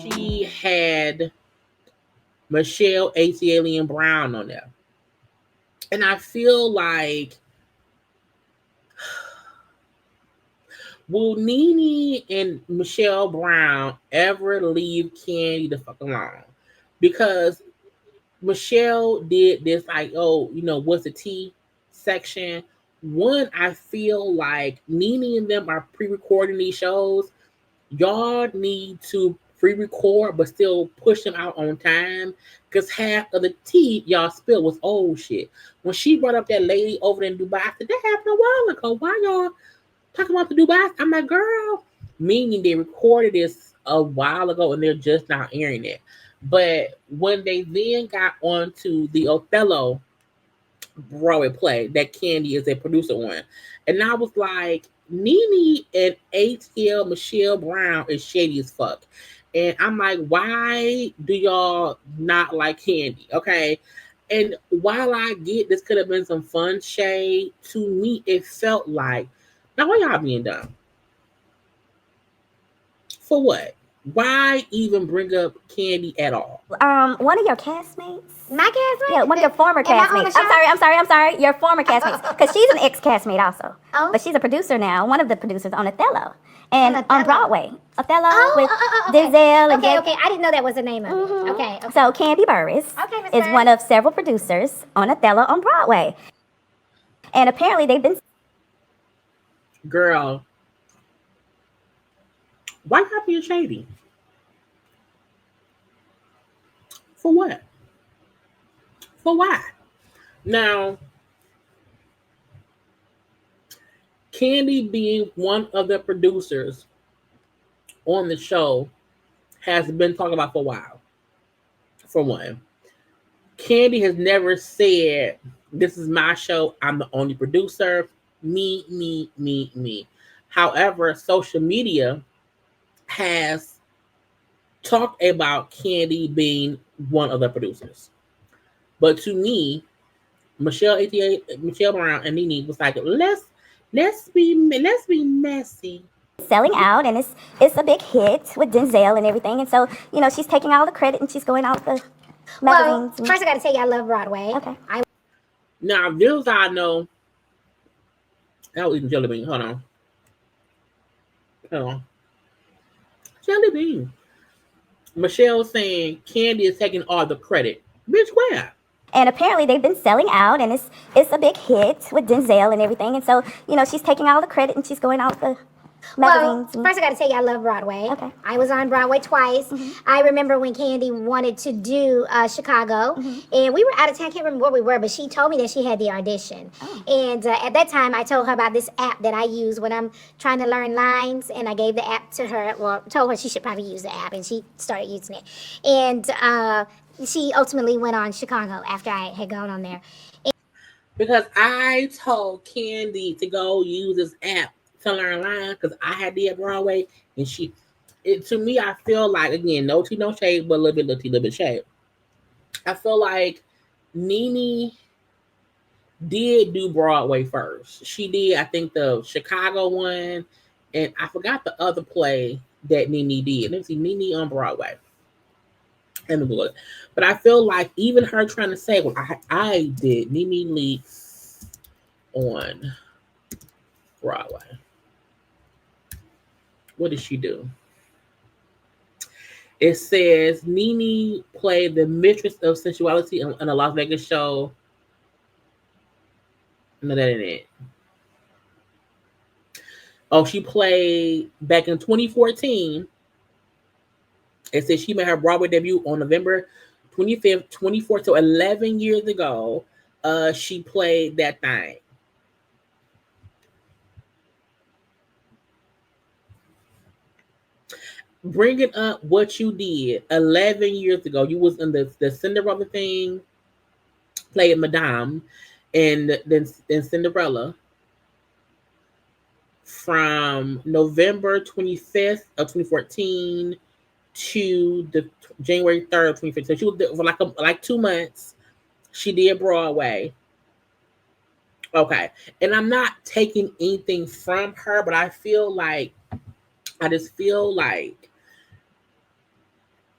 She had Michelle Alien Brown on there. And I feel like, will Nene and Michelle Brown ever leave Kandi the fuck alone? Because Michelle did this, like, oh, what's the tea section? One, I feel like Nene and them are pre-recording these shows. Y'all need to pre-record, but still push them out on time. Because half of the tea y'all spilled was old shit. When she brought up that lady over in Dubai, I said, that happened a while ago. Why y'all talking about the Dubai? I'm like, girl. Meaning they recorded this a while ago and they're just now airing it. But when they then got onto the Othello Broadway play that Kandi is a producer on, and I was like, Nene and ATL Michelle Brown is shady as fuck. And I'm like, why do y'all not like Kandi? Okay. And while I get this could have been some fun shade, to me, it felt like, now why y'all being dumb? For what? Why even bring up Kandi at all? One of your castmates. My castmate? Yeah, one of your former castmates. I'm sorry. Your former castmates. Because she's an ex-castmate also. Oh. But she's a producer now, one of the producers on Othello. And on Broadway. Othello with Denzel and Okay, I didn't know that was the name of it. Okay. So Kandi Burris is one of several producers on Othello on Broadway. And apparently they've been... Girl, why not be shady? For what? For why? Now, Kandi being one of the producers on the show has been talked about for a while. For one, Kandi has never said, this is my show, I'm the only producer, me. However, social media has talked about Kandi being one of the producers. But to me, Michelle Brown and Nene was like, let's be messy. Selling out, and it's a big hit with Denzel and everything. And so, she's taking all the credit and she's going out the magazines. Well, first I got to tell you, I love Broadway. Okay. Now, this I know. I was eating jelly bean. Hold on. Jelly bean. Michelle saying Kandi is taking all the credit. Bitch, where? And apparently they've been selling out, and it's a big hit with Denzel and everything. And so, she's taking all the credit and she's going out the magazines. Well, first I got to tell you, I love Broadway. Okay. I was on Broadway twice. I remember when Kandi wanted to do Chicago, and we were out of town. I can't remember where we were, but she told me that she had the audition. Oh. And at that time, I told her about this app that I use when I'm trying to learn lines, and I gave the app to her. Well, told her she should probably use the app, and she started using it. And she ultimately went on Chicago after I had gone on there. Because I told Kandi to go use this app to learn lines, because I had the Broadway, and to me, I feel like, again, no tea, no shade, but a little bit shade. I feel like Nene did do Broadway first. She did, I think, the Chicago one, and I forgot the other play that Nene did. Let me see, Nene on Broadway. But I feel like even her trying to say, well, I did Nene Leakes on Broadway. What did she do? It says Nene played the mistress of sensuality in a Las Vegas show. No, that ain't it. Oh, she played back in 2014. It says she made her Broadway debut on November 25th, 2014. So 11 years ago, she played that thing. bringing up what you did 11 years ago. You was in the Cinderella thing, played Madame, and then Cinderella from November 25th of 2014 to the January 3rd of 2015. So she was there for like 2 months. She did Broadway. Okay. And I'm not taking anything from her, but I just feel like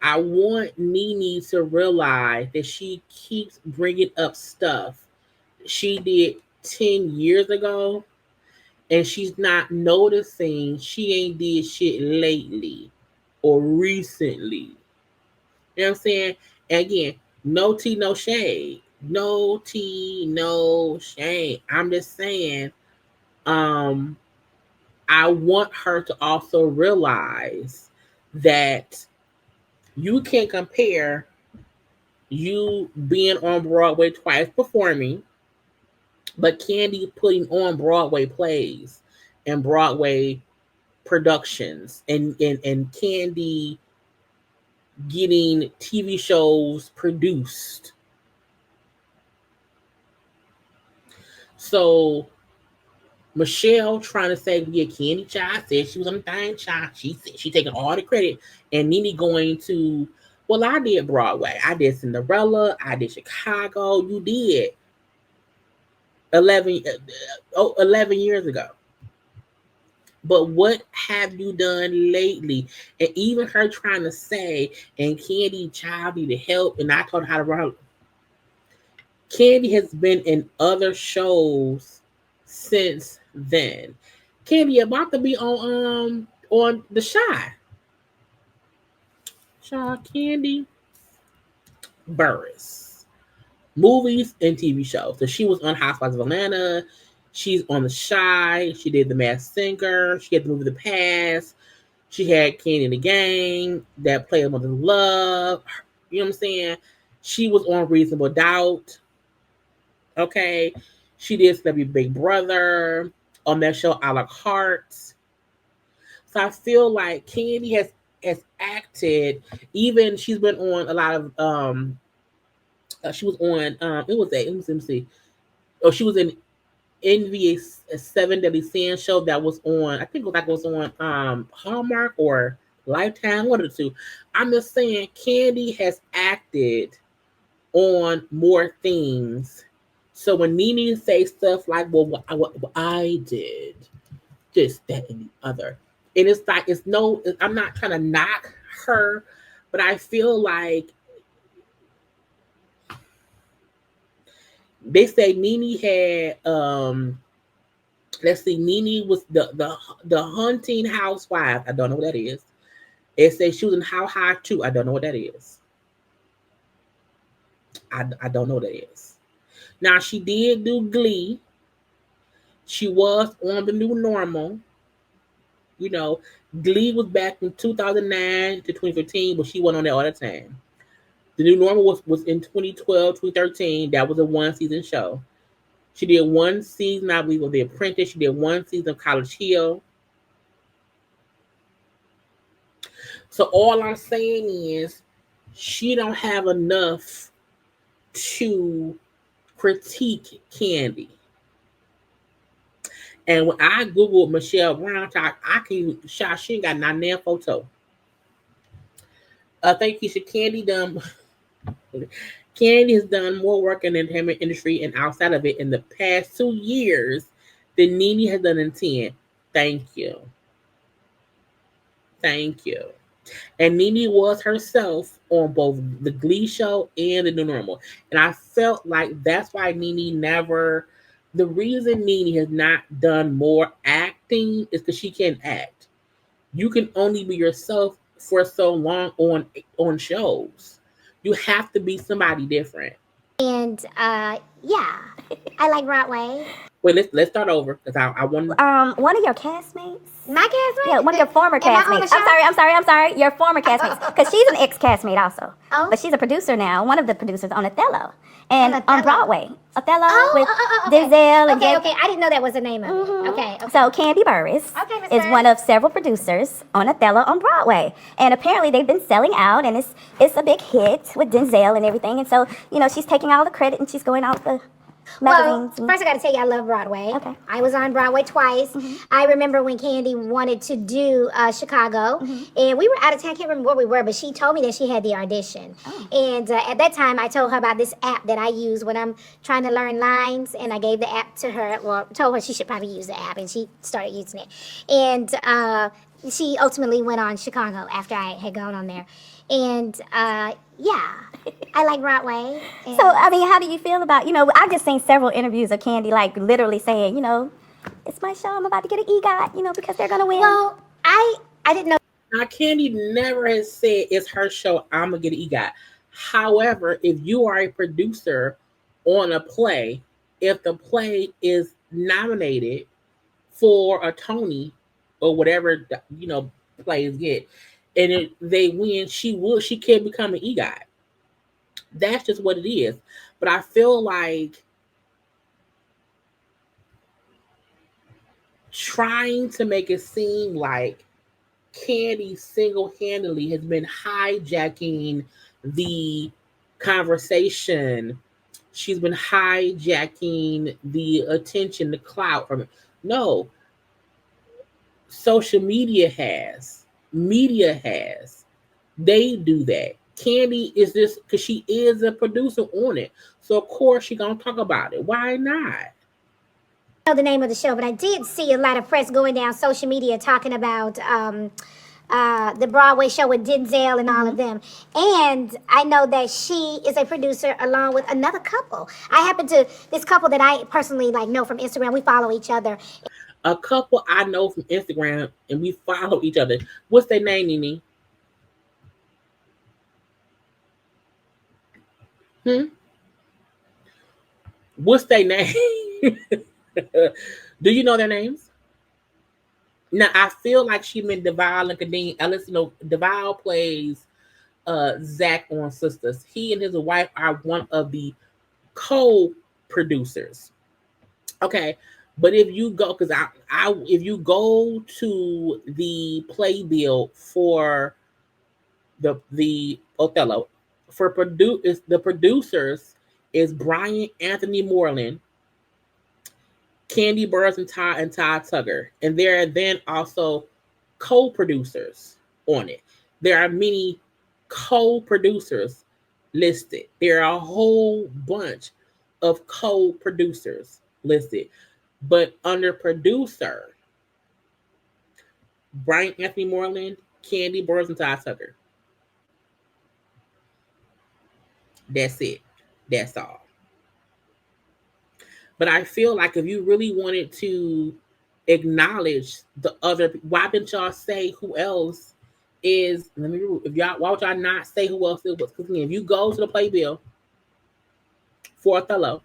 I want Nene to realize that she keeps bringing up stuff she did 10 years ago, and she's not noticing she ain't did shit lately or recently. You know what I'm saying? And again, no tea, no shade. No tea, no shade. I'm just saying, um, I want her to also realize that you can compare you being on Broadway twice performing, but Kandi putting on Broadway plays and Broadway productions, and Kandi getting TV shows produced. So Michelle trying to say, yeah, Kandi Child said she was on the thing, child. She said she taking all the credit, and Nene going to, well, I did Broadway, I did Cinderella, I did Chicago. You did 11 years ago. But what have you done lately? And even her trying to say, and Kandi Child needed help, and I taught her how to run. Kandi has been in other shows since then. Kandi about to be on the Shy Kandi Burris movies and TV shows. So she was on Housewives of Atlanta. She's on the Shy. She did The Masked Singer. She had the movie The Past. She had Kandi in the Gang that played Mother Love. You know what I'm saying? She was on Reasonable Doubt. Okay. She did Celebrity Big Brother on that show A La Carte. So I feel like Kandi has acted. Even she's been on a lot of she was on let me see. Oh, she was in Envy, a Seven Deadly Sins show that was on, I think that was on Hallmark or Lifetime, one of the two. I'm just saying Kandi has acted on more things. So when Nene say stuff like, well, what I did, this, that, and the other. And it's like, I'm not trying to knock her, but I feel like they say Nene had, let's see, Nene was the Hunting Housewife. I don't know what that is. It says she was in How High 2. I don't know what that is. I don't know what that is. Now, she did do Glee. She was on The New Normal. You know, Glee was back from 2009 to 2015, but she wasn't on there all the time. The New Normal was in 2012, 2013. That was a one-season show. She did one season, I believe, of The Apprentice. She did one season of College Hill. So all I'm saying is she don't have enough to critique Kandi. And when I Googled Michelle Brown, I can shot she ain't got not damn photo. Thank you, Kandi done. Kandi has done more work in the entertainment industry and outside of it in the past 2 years than Nene has done in 10. Thank you. Thank you. And Nene was herself on both the Glee show and the New Normal. And I felt like that's why Nene never, the reason Nene has not done more acting is because she can't act. You can only be yourself for so long on shows. You have to be somebody different. And yeah, I like Broadway. Wait, let's start over because I want. One of your castmates. My castmate? Yeah, one of your former Am I on the castmates. show? I'm sorry. Your former castmates. Because she's an ex-castmate also. Oh. But she's a producer now, one of the producers on Othello. And On on Othello. Broadway. Othello with Okay. Denzel and Okay. I didn't know that was the name of it. Okay. So Kandi Burris Okay, Miss is Burris. one of several producers on Othello on Broadway. And apparently they've been selling out, and it's a big hit with Denzel and everything. And so, she's taking all the credit, and she's going out the Well, magazines. first I got to tell you, I love Broadway. Okay. I was on Broadway twice. I remember when Kandi wanted to do Chicago, and we were out of town. I can't remember where we were, but she told me that she had the audition. And at that time, I told her about this app that I use when I'm trying to learn lines, and I gave the app to her. Well, told her she should probably use the app, and she started using it. And she ultimately went on Chicago after I had gone on there. And yeah, I like Broadway. So, I mean, how do you feel about, I've just seen several interviews of Kandi, like, literally saying, it's my show, I'm about to get an EGOT, because they're going to win. Well, I didn't know. Now, Kandi never has said it's her show. I'm gonna get an EGOT. However, if you are a producer on a play, if the play is nominated for a Tony or whatever plays get, and they win, she can become an EGOT. That's just what it is. But I feel like trying to make it seem like Kandi single-handedly has been hijacking the conversation. She's been hijacking the attention, the clout from it. No, social media media has. They do that. Kandi is this because she is a producer on it, so of course she gonna talk about it. Why not? Know the name of the show, but I did see a lot of press going down social media talking about the Broadway show with Denzel and all of them. And I know that she is a producer along with another couple. This couple that I personally know from Instagram, we follow each other. A couple I know from Instagram, and we follow each other. What's their name, Nene? What's their name? Do you know their names? Now I feel like she meant Devile and Kadeen Ellis. Devile plays Zach on Sisters. He and his wife are one of the co-producers. Okay, but if you go, because if you go to the playbill for the Othello, the producers is Brian Anthony Moreland, Kandi Burrs, and Todd Tugger, and there are then also co-producers on it. There are many co-producers listed. There are a whole bunch of co-producers listed, but under producer, Brian Anthony Moreland, Kandi Burrs, and Todd Tugger. That's it. That's all. But I feel like if you really wanted to acknowledge the other, why didn't y'all say who else is? Why would y'all not say who else it was? Because if you go to the playbill for Othello,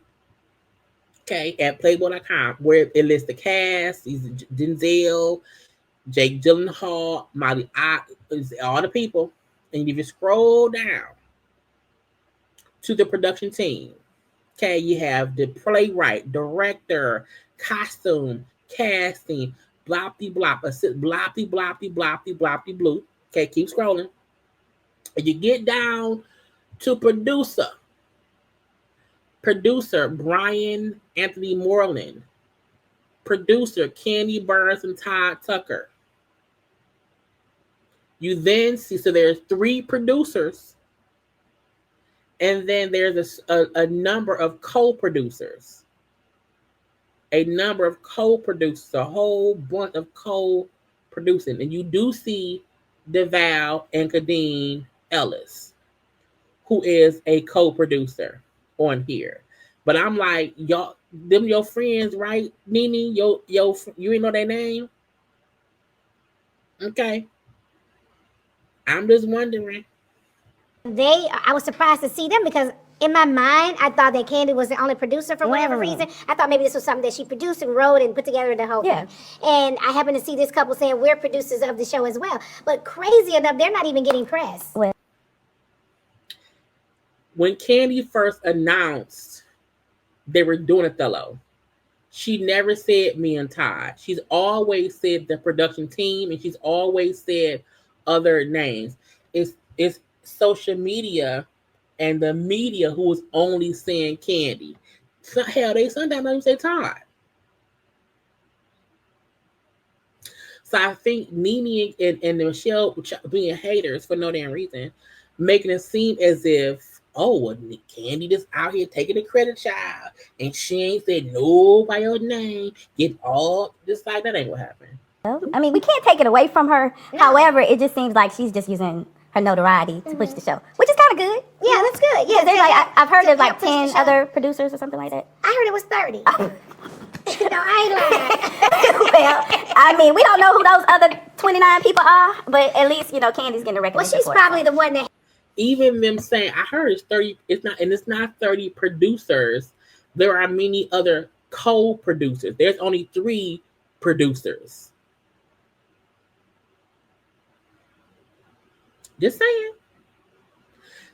okay, at Playboy.com, where it lists the cast, Denzel, Jake Gyllenhaal, Molly, all the people, and if you scroll down to the production team, okay, you have the playwright, director, costume, casting, bloppy blop, bloppy bloppy bloppy bloppy blue. Okay, keep scrolling. And you get down to producer Brian Anthony Moreland, producer Kandi Burrs and Todd Tucker. You then see, so there's 3 producers, and then there's a number of co-producers. A number of co-producers, a whole bunch of co-producing. And you do see DeVal and Kadeen Ellis, who is a co-producer on here. But I'm like, y'all, them your friends, right? Nene, you ain't know their name? Okay. I'm just wondering. I was surprised to see them because in my mind, I thought that Kandi was the only producer for whatever reason. I thought maybe this was something that she produced and wrote and put together the whole thing. And I happened to see this couple saying we're producers of the show as well. But crazy enough, they're not even getting press. When Kandi first announced they were doing Othello, she never said me and Todd. She's always said the production team, and she's always said other names. It's social media and the media who was only saying Kandi. So, hell, they sometimes don't even say Todd. So I think Nene and Michelle being haters for no damn reason, making it seem as if, oh, well, Kandi just out here taking the credit, child, and she ain't said no by your name. Get all just like that ain't what happened. I mean, we can't take it away from her. No. However, it just seems like she's just using her notoriety to push the show, which is kind of good. Yeah, that's good. Yeah, there's like I've heard there's like 10 other producers or something like that. I heard it was 30. No, I ain't lying. Well, I mean, we don't know who those other 29 people are, but at least, you know, Kandi's getting a recognition. Well, she's probably the one that... Even them saying, I heard it's 30, it's not 30 producers. There are many other co-producers. There's only 3 producers. Just saying.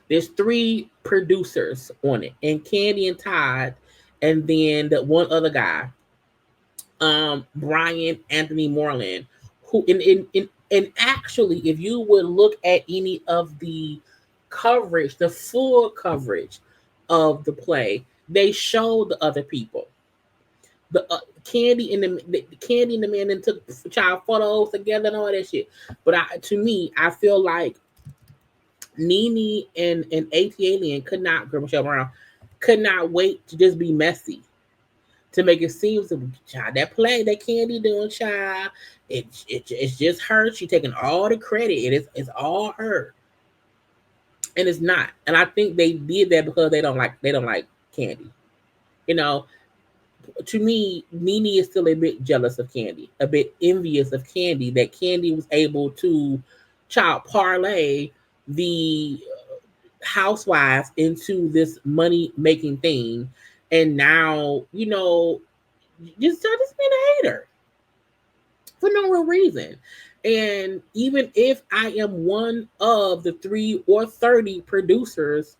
There's 3 producers on it. And Kandi and Todd, and then the one other guy, Brian Anthony Moreland, who and actually, if you would look at any of the coverage, the full coverage of the play, they show the other people. The Kandi and the man and took child photos together and all that shit. But to me, I feel like Nene and AT Alien Michelle Brown could not wait to just be messy, to make it seem child that play that Kandi doing, child. It's just her. She taking all the credit. It's all her. And it's not. And I think they did that because they don't like Kandi. You know, to me, Nene is still a bit jealous of Kandi, a bit envious of Kandi, that Kandi was able to parlay the Housewives into this money-making thing. And now, you know, just being a hater for no real reason. And even if I am one of the 3 or 30 producers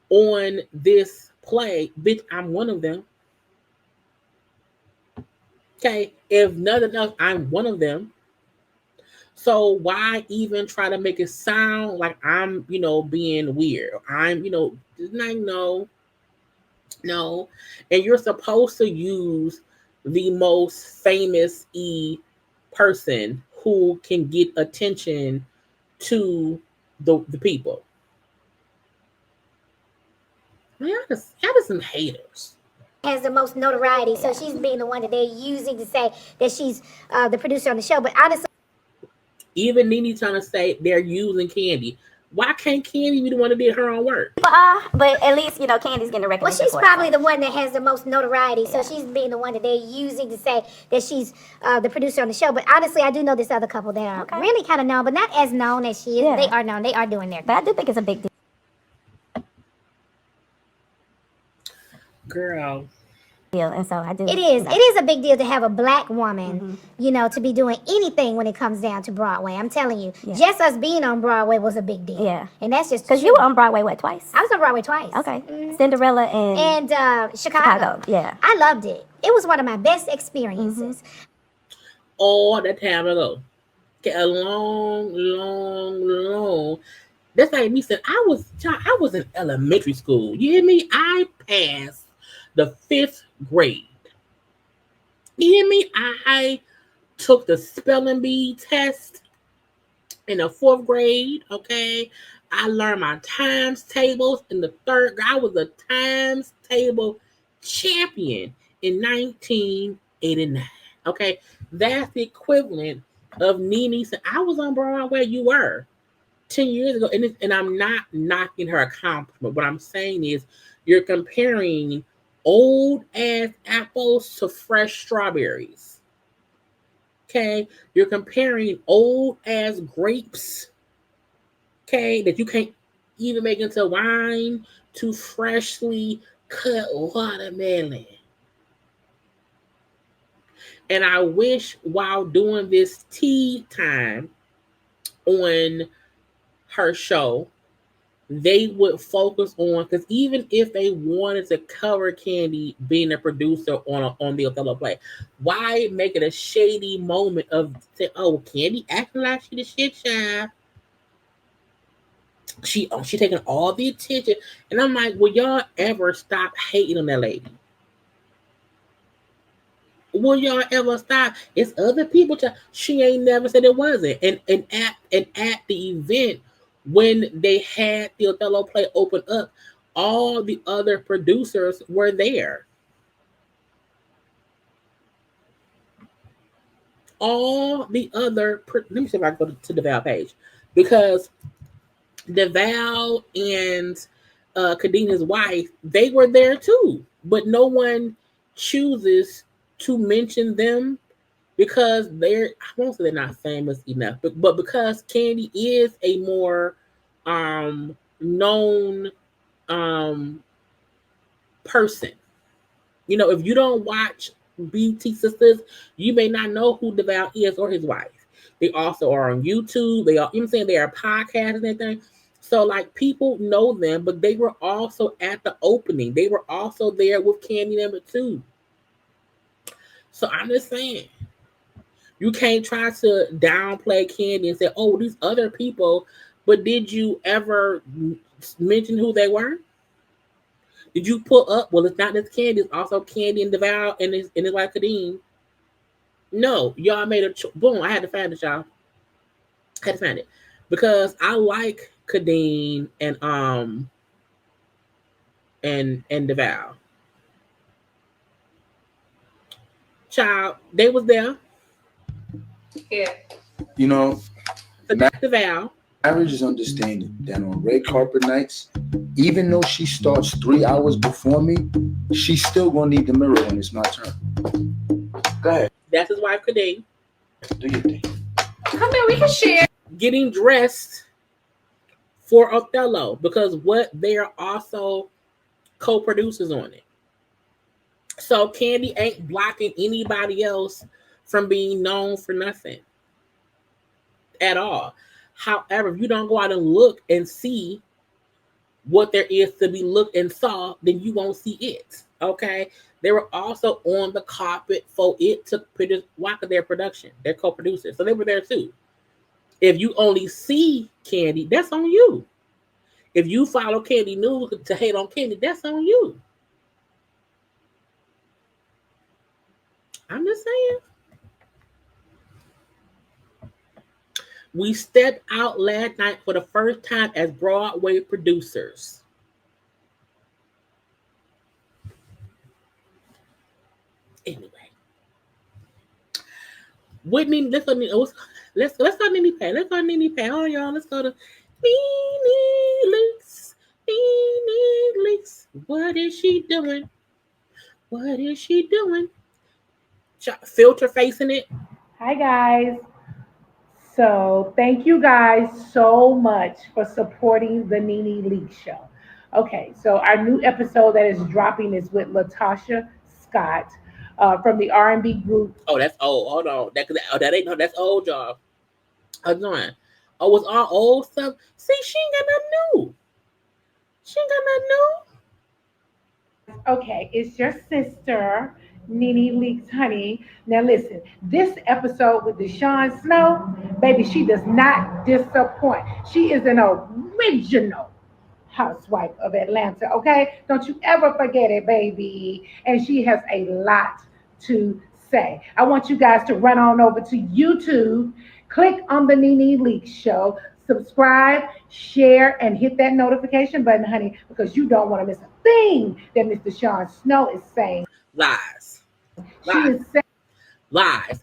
on this play, bitch, I'm one of them. Okay, if nothing else, I'm one of them. So why even try to make it sound like I'm, you know, being weird? I'm, you know, no. And you're supposed to use the most famous person who can get attention to the people. Man, y'all just some haters. Has the most notoriety, so she's being the one that they're using to say that she's the producer on the show. But honestly, even Nene trying to say they're using Kandi. Why can't Kandi be the one that did her own work? But at least, you know, Kandi's getting a recognition. Well, she's probably the one that has the most notoriety, so she's being the one that they're using to say that she's the producer on the show. But honestly, I do know this other couple that are really kind of known, but not as known as she is. Yeah. They are known. They are doing their thing. But I do think it's a big deal. Girl. And so I do. It is. It is a big deal to have a black woman, you know, to be doing anything when it comes down to Broadway. I'm telling you, just us being on Broadway was a big deal. Yeah, and that's just because you were on Broadway twice. I was on Broadway twice. Okay, Cinderella and Chicago. Yeah, I loved it. It was one of my best experiences. All the time ago, okay, a long. That's like me saying I was in elementary school. You hear me? I passed the 5th grade. You hear me? I took the spelling bee test in the 4th grade. Okay, I learned my times tables in the 3rd grade. I was a times table champion in 1989. Okay, that's the equivalent of Nene saying I was on Broadway. You were 10 years ago, and I'm not knocking her accomplishment. What I'm saying is you're comparing old ass apples to fresh strawberries. Okay, you're comparing old ass grapes. Okay, that you can't even make into wine to freshly cut watermelon. And I wish while doing this tea time on her show, they would focus on, because even if they wanted to cover Kandi being a producer on the Othello play, why make it a shady moment of say, oh, Kandi acting like she the shit child. She taking all the attention, and I'm like, will y'all ever stop hating on that lady? Will y'all ever stop? It's other people. She ain't never said it wasn't. And at the event when they had the Othello play open up, all the other producers were there. All the other. Let me see if I can go to the Val page, because DeVal and Kadina's wife, they were there too, but no one chooses to mention them because I won't say they're not famous enough, but because Kandi is a more known person. You know, if you don't watch BT Sisters, you may not know who DeVal is or his wife. They also are on YouTube. They are, you know what I'm saying, they are podcasts and everything. So like people know them, but they were also at the opening. They were also there with Kandi #2. So I'm just saying, you can't try to downplay Kandi and say, oh, these other people, but did you ever mention who they were? Did you put up, well, it's not just Kandi, it's also Kandi and DeVal and his wife Kadeem. No, y'all made a boom. I had to find it, y'all. I had to find it. Because I like Kadeem and DeVal. Child, they was there. Yeah. You know, DeVal. marriage is understanding that on red carpet nights, even though she starts 3 hours before me, she's still gonna need the mirror when it's my turn. Go ahead. That's his wife, Kadeem. Do your thing. Come here, we can share. Getting dressed for Othello, because they are also co-producers on it. So Kandi ain't blocking anybody else from being known for nothing at all. However, if you don't go out and look and see what there is to be looked and saw, then you won't see it. Okay? They were also on the carpet for it to produce their production. They're co-producers. So they were there too. If you only see Kandi, that's on you. If you follow Kandi News to hate on Kandi, that's on you. I'm just saying. We stepped out last night for the first time as Broadway producers. Anyway, Whitney, let's go to Nene Pay. Let's go to Nene Pay. Oh, y'all, let's go to Nene Leaks. Nene Leaks. What is she doing? What is she doing? Filter facing it. Hi, guys. So thank you guys so much for supporting the Nene Leak Show. Okay, so our new episode that is dropping is with Latasha Scott from the R&B group. Oh, that's old. Hold on. That ain't no. That's old, y'all. Hold on. Oh, it's all old stuff. See, she ain't got nothing new. She ain't got nothing new. Okay, it's your sister, Nene Leaks Honey. Now listen, this episode with Deshaun Snow, baby, she does not disappoint. She is an original housewife of Atlanta, okay? Don't you ever forget it, baby. And she has a lot to say. I want you guys to run on over to YouTube, click on the Nene Leaks Show, subscribe, share, and hit that notification button, honey, because you don't want to miss a thing that Mr. Sean Snow is saying. Lies. She is saying lies,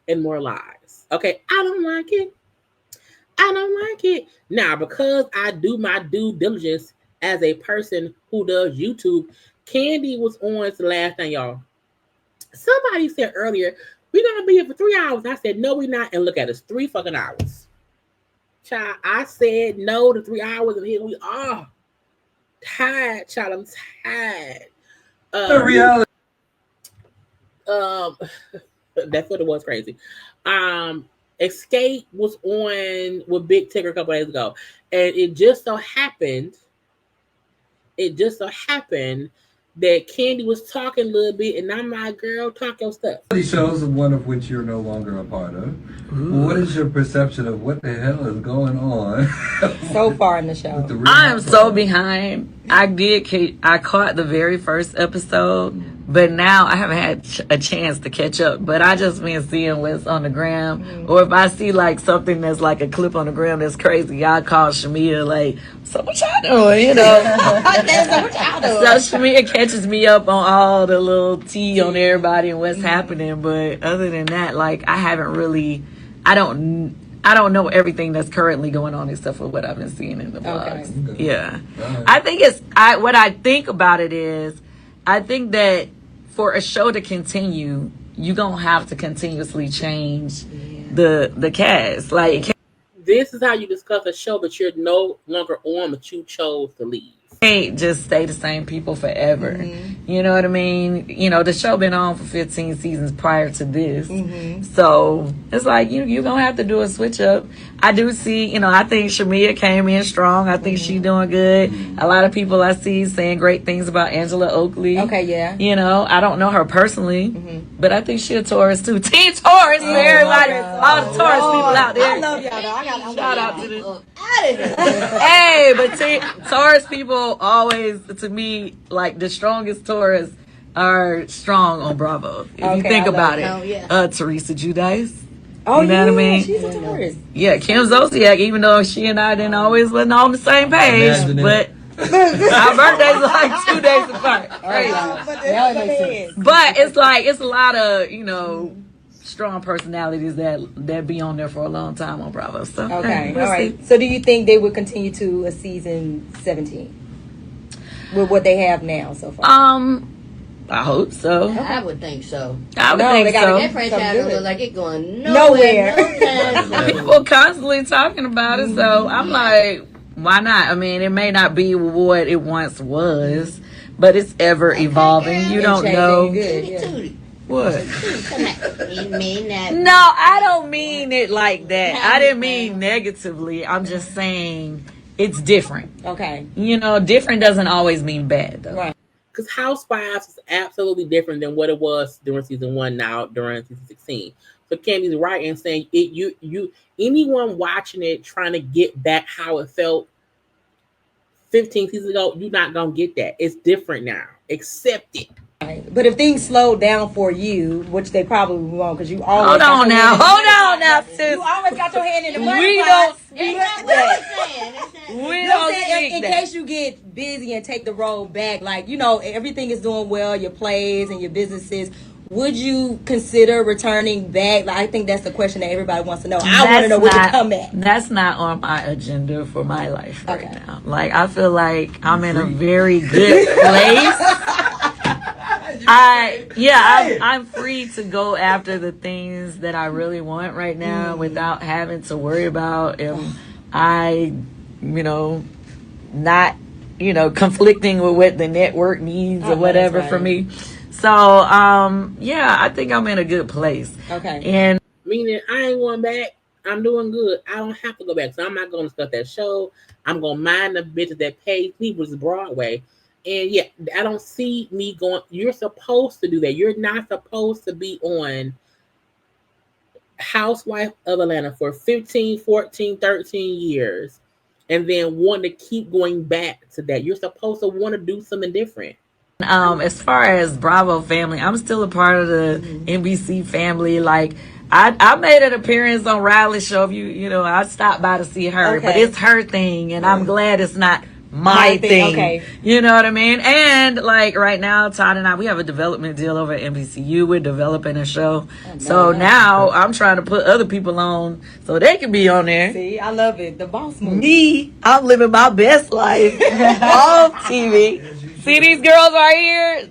and more lies. Okay, I don't like it. I don't like it. Now, because I do my due diligence as a person who does YouTube, Kandi was on the last night, y'all. Somebody said earlier, we're going to be here for 3 hours. I said, no, we're not. And look at us, 3 fucking hours. Child, I said no to 3 hours, and here we are. Tired, child. I'm tired. The reality. That's what it was. Crazy. Escape was on with Big Tigger a couple days ago, and it just so happened that Kandi was talking a little bit, and I'm like, girl, talk your stuff. Shows, one of which you're no longer a part of. What is your perception of what the hell is going on so far in the show? I am so behind. I caught the very first episode, but now I haven't had a chance to catch up. But I just been seeing what's on the gram, or if I see like something that's like a clip on the gram that's crazy, I call Shamia like, so what y'all doing? You know, so Shamia catches me up on all the little tea on everybody and what's happening. But other than that, like I haven't really, I don't know everything that's currently going on except for what I've been seeing in the blogs. Okay. Yeah. I think what I think about it is, I think that for a show to continue, you're going to have to continuously change the cast. Like, this is how you discuss a show that you're no longer on, but you chose to leave. Can't just stay the same people forever. You know what I mean? You know, the show been on for 15 seasons prior to this. So it's like you're gonna have to do a switch up. I do see, you know, I think Shamia came in strong. I think she's doing good. A lot of people I see saying great things about Angela Oakley. Okay, yeah. You know, I don't know her personally, but I think she a Taurus too. Team Taurus for everybody, all the Taurus people out there. I love y'all though. Shout out to them. Hey, but Taurus people always, to me, like the strongest Taurus are strong on Bravo. If you think about it. Teresa Giudice. Oh, you know what I mean? She's a Taurus. Yeah, Kim Zolciak, even though she and I didn't always wasn't on the same page, but our birthdays are like 2 days apart. But it's like, it's a lot of, you know, strong personalities that be on there for a long time on Bravo. So okay, all right. So do you think they would continue to a season 17 with what they have now so far? I hope so. I would think so. I would think so. That franchise don't look like it going nowhere. People constantly talking about it, so I'm like, why not? I mean, it may not be what it once was, but it's ever evolving. You don't know. What? You mean that? No, I don't mean it like that. I didn't mean negatively. I'm just saying it's different. Okay. You know, different doesn't always mean bad, though. Right. Because Housewives is absolutely different than what it was during season 1 now during season 16. So Kandi's right in saying anyone watching it trying to get back how it felt 15 seasons ago, you're not gonna get that. It's different now. Accept it. Right. But if things slow down for you, which they probably won't, because you always hold on now, sis. You always got your hand in the money. We don't speak that. We don't speak in case you get busy and take the road back, like, you know, everything is doing well, your plays and your businesses. Would you consider returning back? Like, I think that's the question that everybody wants to know. I want to know where to come at. That's not on my agenda for my life right now. Like, I feel like I'm in a very good place. I'm free to go after the things that I really want right now without having to worry about if I, you know, not, you know, conflicting with what the network needs or whatever for me. So, I think I'm in a good place. Okay. And meaning I ain't going back. I'm doing good. I don't have to go back. So I'm not going to start that show. I'm going to mind the bitches that pay people to Broadway. And yeah, I don't see me going. You're supposed to do that. You're not supposed to be on Housewife of Atlanta for 15, 14, 13 years and then want to keep going back to that. You're supposed to want to do something different. As far as Bravo family, I'm still a part of the NBC family. Like, I made an appearance on Riley's show. You know, I stopped by to see her, but it's her thing, and I'm glad it's not my thing. Okay. You know what I mean? And like right now, Todd and I, we have a development deal over at NBCU. We're developing a show. So now I'm trying to put other people on so they can be on there. See, I love it. The boss move. Me, I'm living my best life off TV. See, these girls right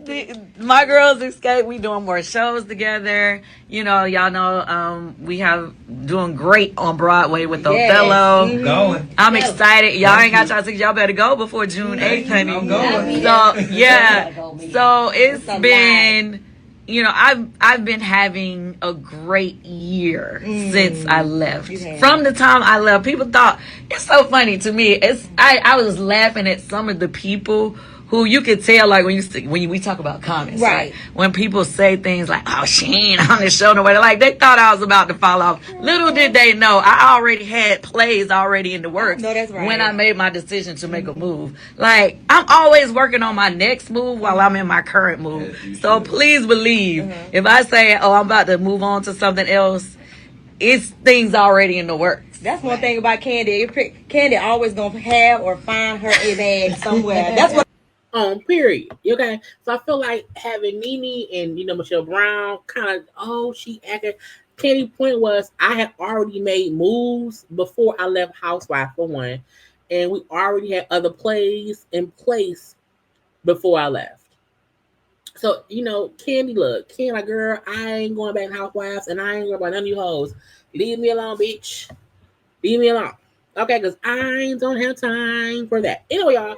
here. My girls escape. We doing more shows together. You know, y'all know we have doing great on Broadway with Othello. Going. I'm excited. Y'all ain't got y'all tickets. Y'all better go before June 8th, honey. I'm going. So yeah. So it's been. You know, I've been having a great year since I left. From the time I left, people thought it's so funny to me. I was laughing at some of the people who you could tell, like when we talk about comments, right? When people say things like, "Oh, she ain't on the show no way," like they thought I was about to fall off. Little did they know I already had plays already in the works. No, that's right. When I made my decision to make a move, like I'm always working on my next move while I'm in my current move. So please believe if I say, "Oh, I'm about to move on to something else," it's things already in the works. That's one thing about Kandi. Kandi always gonna have or find her a bag somewhere. That's what. Period. Okay. So I feel like having Nene and Michelle Brown kind of she acted. Kenny's point was I had already made moves before I left Housewives for one, and we already had other plays in place before I left. So Kandi, look, Kandi, girl, I ain't going back to Housewives, and I ain't going about none of you hoes. Leave me alone, bitch. Leave me alone. Okay, because I don't have time for that. Anyway, y'all.